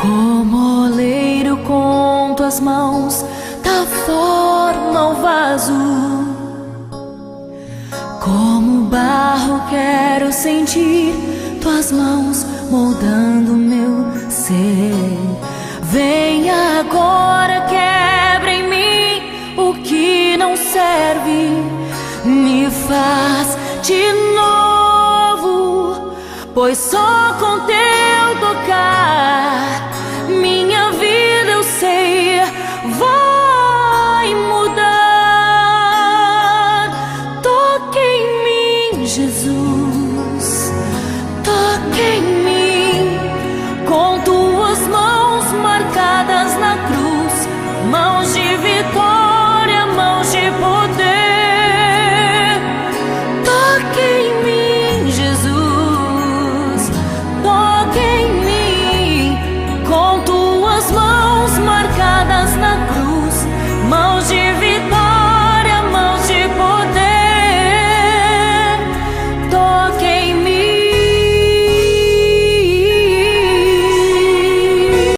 Como oleiro com tuas mãos dá forma ao vaso, como barro quero sentir tuas mãos moldando meu ser. Vem agora, quebra em mim o que não serve, me faz de novo, pois só com teu tocar minha vida, eu sei, vai mudar. Toque em mim, Jesus, toque em mim, com tuas mãos marcadas na cruz, mãos de vitória.